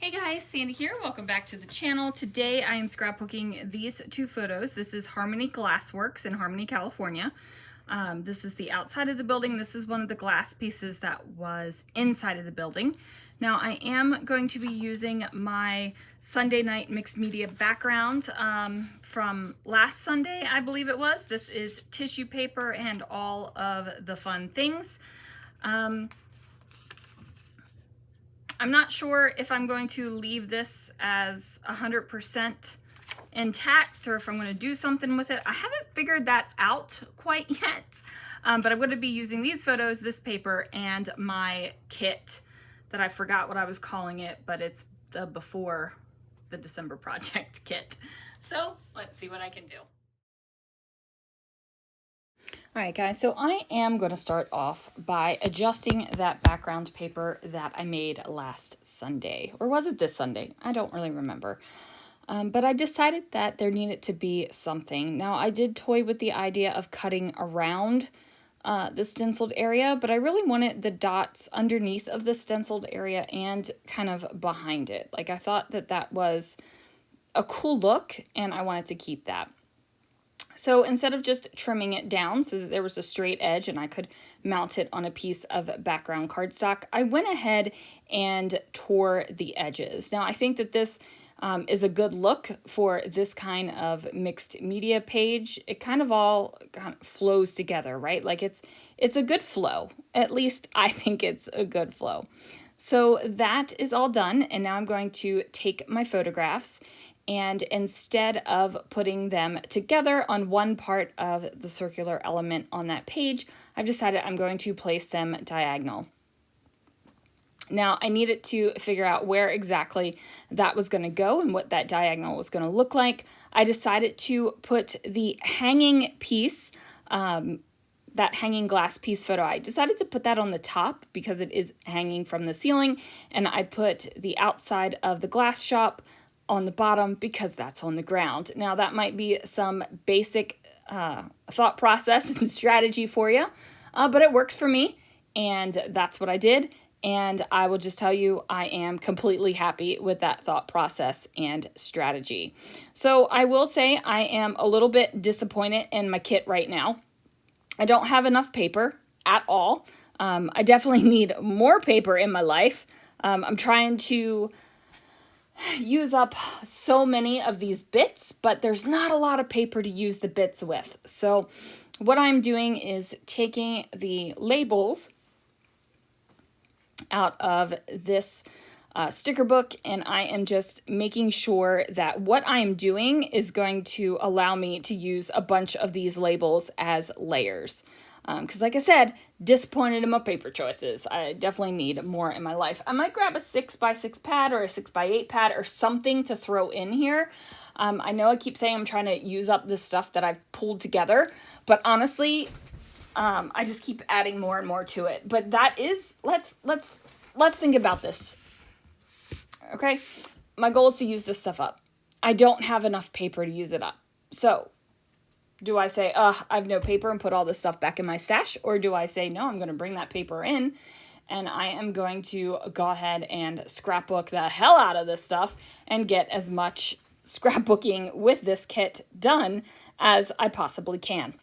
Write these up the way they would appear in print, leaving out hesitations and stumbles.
Hey guys, Sandy here. Welcome back to the channel. Today I am scrapbooking these two photos. This is Harmony Glassworks in Harmony, California. This is the outside of the building. This is one of the glass pieces that was inside of the building. Now I am going to be using my Sunday night mixed media background from last Sunday, I believe it was. This is tissue paper and all of the fun things. I'm not sure if I'm going to leave this as 100% intact or if I'm going to do something with it. I haven't figured that out quite yet, but I'm going to be using these photos, this paper, and my kit that I forgot what I was calling it, but it's the Before the December Project kit. So let's see what I can do. All right, guys, so I am going to start off by adjusting that background paper that I made last Sunday. Or was it this Sunday? I don't really remember. But I decided that there needed to be something. Now, I did toy with the idea of cutting around the stenciled area, but I really wanted the dots underneath of the stenciled area and kind of behind it. Like, I thought that that was a cool look, and I wanted to keep that. So instead of just trimming it down so that there was a straight edge and I could mount it on a piece of background cardstock, I went ahead and tore the edges. Now I think that this is a good look for this kind of mixed media page. It kind of all flows together, right? Like it's a good flow. At least I think it's a good flow. So that is all done, and now I'm going to take my photographs, and instead of putting them together on one part of the circular element on that page, I've decided I'm going to place them diagonal. Now, I needed to figure out where exactly that was going to go and what that diagonal was going to look like. I decided to put the hanging piece, that hanging glass piece photo, I decided to put that on the top because it is hanging from the ceiling, and I put the outside of the glass shop on the bottom because that's on the ground. Now that might be some basic thought process and strategy for you, but it works for me, and that's what I did. And I will just tell you, I am completely happy with that thought process and strategy. So I will say I am a little bit disappointed in my kit right now. I don't have enough paper at all. I definitely need more paper in my life. I'm trying to use up so many of these bits, but there's not a lot of paper to use the bits with. So what I'm doing is taking the labels out of this sticker book, and I am just making sure that what I'm doing is going to allow me to use a bunch of these labels as layers. Because like I said, disappointed in my paper choices. I definitely need more in my life. I might grab a 6x6 pad or a 6x8 pad or something to throw in here. I know I keep saying I'm trying to use up this stuff that I've pulled together, but honestly, I just keep adding more and more to it. But that is, let's think about this. Okay, my goal is to use this stuff up. I don't have enough paper to use it up. So do I say, I have no paper and put all this stuff back in my stash? Or do I say, no, I'm going to bring that paper in and I am going to go ahead and scrapbook the hell out of this stuff and get as much scrapbooking with this kit done as I possibly can.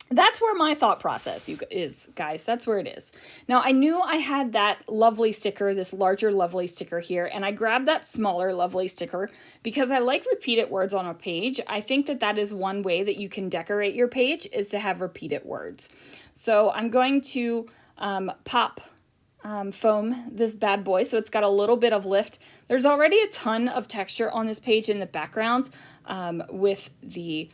That's where my thought process is, guys. That's where it is. Now, I knew I had that lovely sticker, this larger lovely sticker here, and I grabbed that smaller lovely sticker because I like repeated words on a page. I think that that is one way that you can decorate your page, is to have repeated words. So I'm going to pop foam this bad boy so it's got a little bit of lift. There's already a ton of texture on this page in the background with the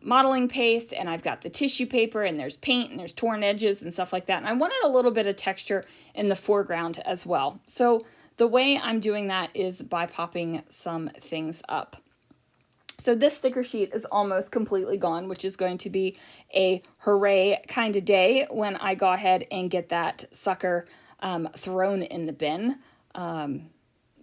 modeling paste, and I've got the tissue paper, and there's paint, and there's torn edges and stuff like that. And I wanted a little bit of texture in the foreground as well. So the way I'm doing that is by popping some things up. So this sticker sheet is almost completely gone, which is going to be a hooray kind of day when I go ahead and get that sucker thrown in the bin.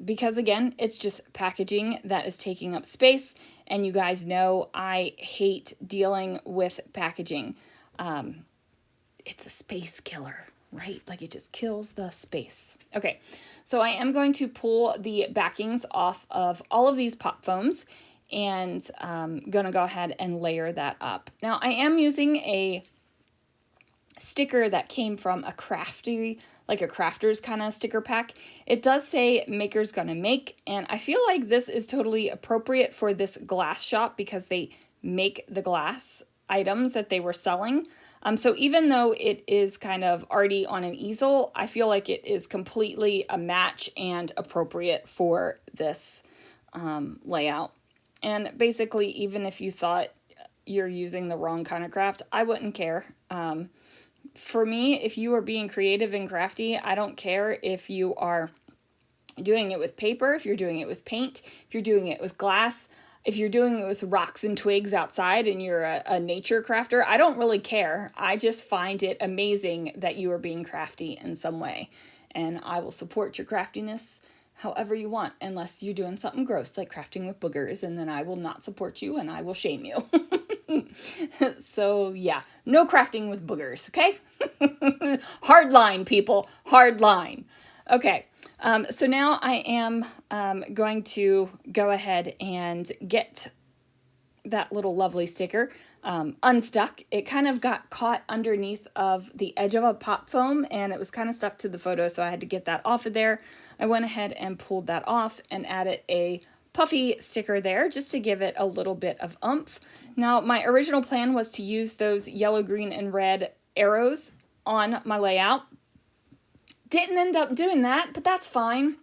Because again, it's just packaging that is taking up space, and you guys know I hate dealing with packaging. It's a space killer. right? Like it just kills the space. Okay, so I am going to pull the backings off of all of these pop foams and gonna go ahead and layer that up. Now I am using a sticker that came from a crafty, like a crafter's kind of sticker pack. It does say Maker's Gonna Make, and I feel like this is totally appropriate for this glass shop because they make the glass items that they were selling. So even though it is kind of already on an easel, I feel like it is completely a match and appropriate for this layout. And basically, even if you thought you're using the wrong kind of craft, I wouldn't care. For me, if you are being creative and crafty, I don't care if you are doing it with paper, if you're doing it with paint, if you're doing it with glass, if you're doing it with rocks and twigs outside and you're a nature crafter, I don't really care. I just find it amazing that you are being crafty in some way. And I will support your craftiness however you want, unless you're doing something gross like crafting with boogers, and then I will not support you and I will shame you. So yeah, no crafting with boogers, okay? Hard line, people, hard line. Okay, so now I am going to go ahead and get that little lovely sticker unstuck. It kind of got caught underneath of the edge of a pop foam and it was kind of stuck to the photo, so I had to get that off of there. I went ahead and pulled that off and added a puffy sticker there just to give it a little bit of oomph. Now, my original plan was to use those yellow, green, and red arrows on my layout. Didn't end up doing that, but that's fine.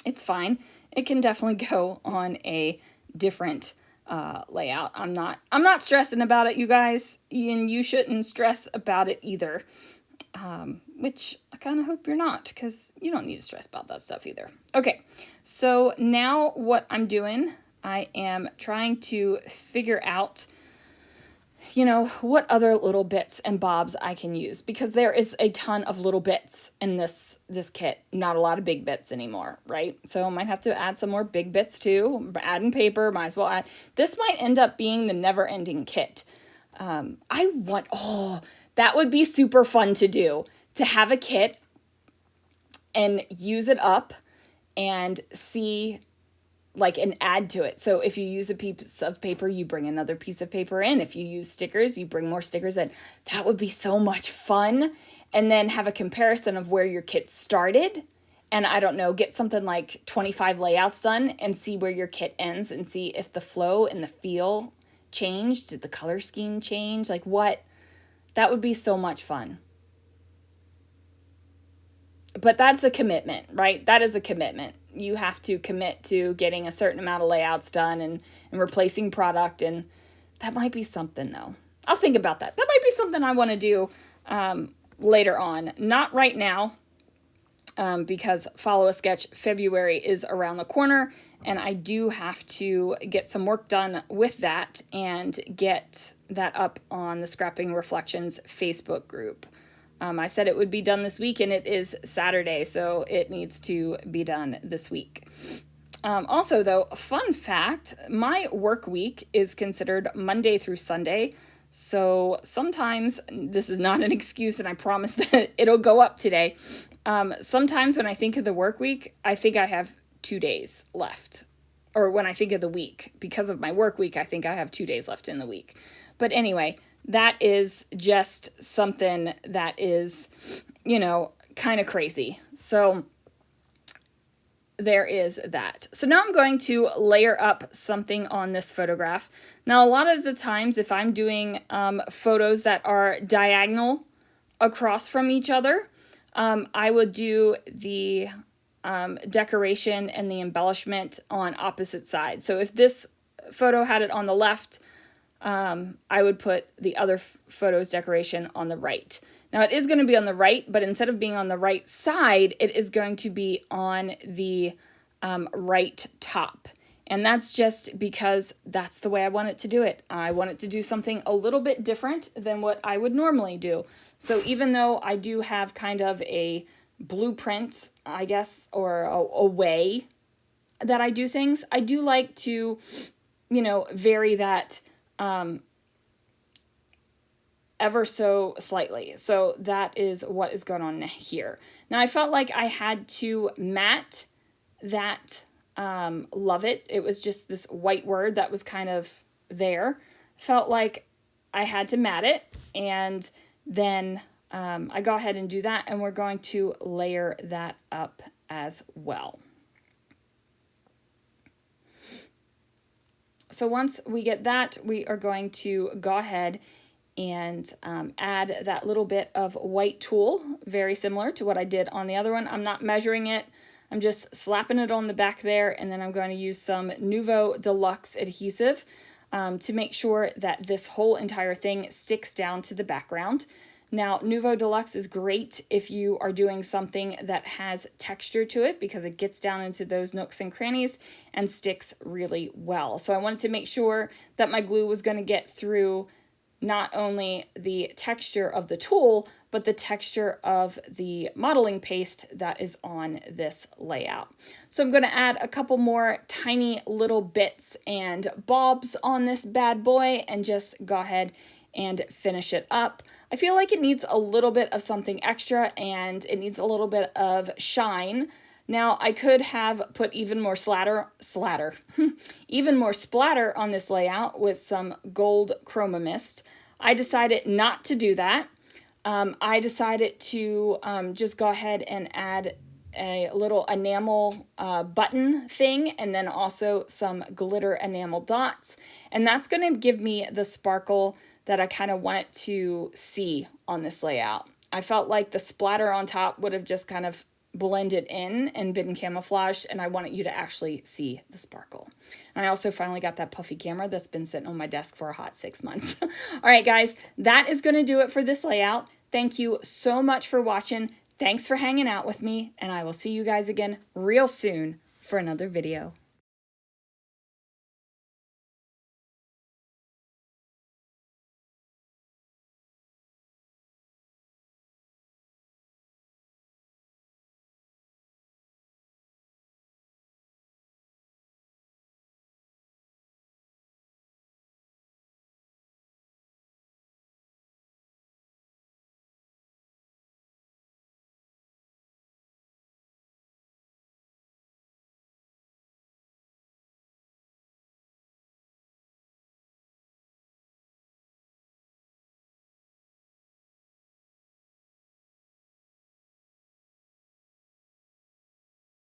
It's fine. It can definitely go on a different layout. I'm not stressing about it, you guys, and you shouldn't stress about it either. Which I kind of hope you're not, because you don't need to stress about that stuff either. Okay, so now what I'm doing, I am trying to figure out, what other little bits and bobs I can use, because there is a ton of little bits in this kit, not a lot of big bits anymore, right? So I might have to add some more big bits too, add in paper, might as well add. This might end up being the never-ending kit. That would be super fun to do, to have a kit and use it up and see, like, and add to it. So if you use a piece of paper, you bring another piece of paper in. If you use stickers, you bring more stickers in. That would be so much fun. And then have a comparison of where your kit started. And I don't know, get something like 25 layouts done and see where your kit ends and see if the flow and the feel changed. Did the color scheme change? Like what? That would be so much fun. But that's a commitment, right? That is a commitment. You have to commit to getting a certain amount of layouts done and replacing product. And that might be something, though. I'll think about that. That might be something I want to do later on. Not right now, because Follow a Sketch February is around the corner. And I do have to get some work done with that and get that up on the Scrapping Reflections Facebook group. I said it would be done this week, and it is Saturday, so it needs to be done this week. Also, though, fun fact, my work week is considered Monday through Sunday, so sometimes, this is not an excuse, and I promise that it'll go up today. Sometimes when I think of the work week, I think I have 2 days left. Or when I think of the week, because of my work week, I think I have 2 days left in the week. But anyway, that is just something that is, kind of crazy. So there is that. So now I'm going to layer up something on this photograph. Now, a lot of the times, if I'm doing photos that are diagonal across from each other, I would do the decoration and the embellishment on opposite sides. So if this photo had it on the left, I would put the other photo's decoration on the right. Now it is going to be on the right, but instead of being on the right side, it is going to be on the right top. And that's just because that's the way I want it to do it. I want it to do something a little bit different than what I would normally do. So even though I do have kind of a blueprint, I guess, or a way that I do things, I do like to, vary that ever so slightly. So that is what is going on here. Now I felt like I had to matte that love it. It was just this white word that was kind of there. Felt like I had to matte it, and then I go ahead and do that, and we're going to layer that up as well. So once we get that, we are going to go ahead and add that little bit of white tulle, very similar to what I did on the other one. I'm not measuring it. I'm just slapping it on the back there, and then I'm going to use some Nuvo Deluxe adhesive to make sure that this whole entire thing sticks down to the background. Now, Nuvo Deluxe is great if you are doing something that has texture to it, because it gets down into those nooks and crannies and sticks really well. So I wanted to make sure that my glue was going to get through not only the texture of the tulle, but the texture of the modeling paste that is on this layout. So I'm going to add a couple more tiny little bits and bobs on this bad boy and just go ahead and finish it up. I feel like it needs a little bit of something extra, and it needs a little bit of shine. Now, I could have put even more even more splatter on this layout with some gold chroma mist. I decided not to do that. I decided to just go ahead and add a little enamel button thing, and then also some glitter enamel dots. And that's going to give me the sparkle that I kind of wanted to see on this layout. I felt like the splatter on top would have just kind of blended in and been camouflaged, and I wanted you to actually see the sparkle. And I also finally got that puffy camera that's been sitting on my desk for a hot 6 months. All right, guys, that is going to do it for this layout. Thank you so much for watching. Thanks for hanging out with me, and I will see you guys again real soon for another video.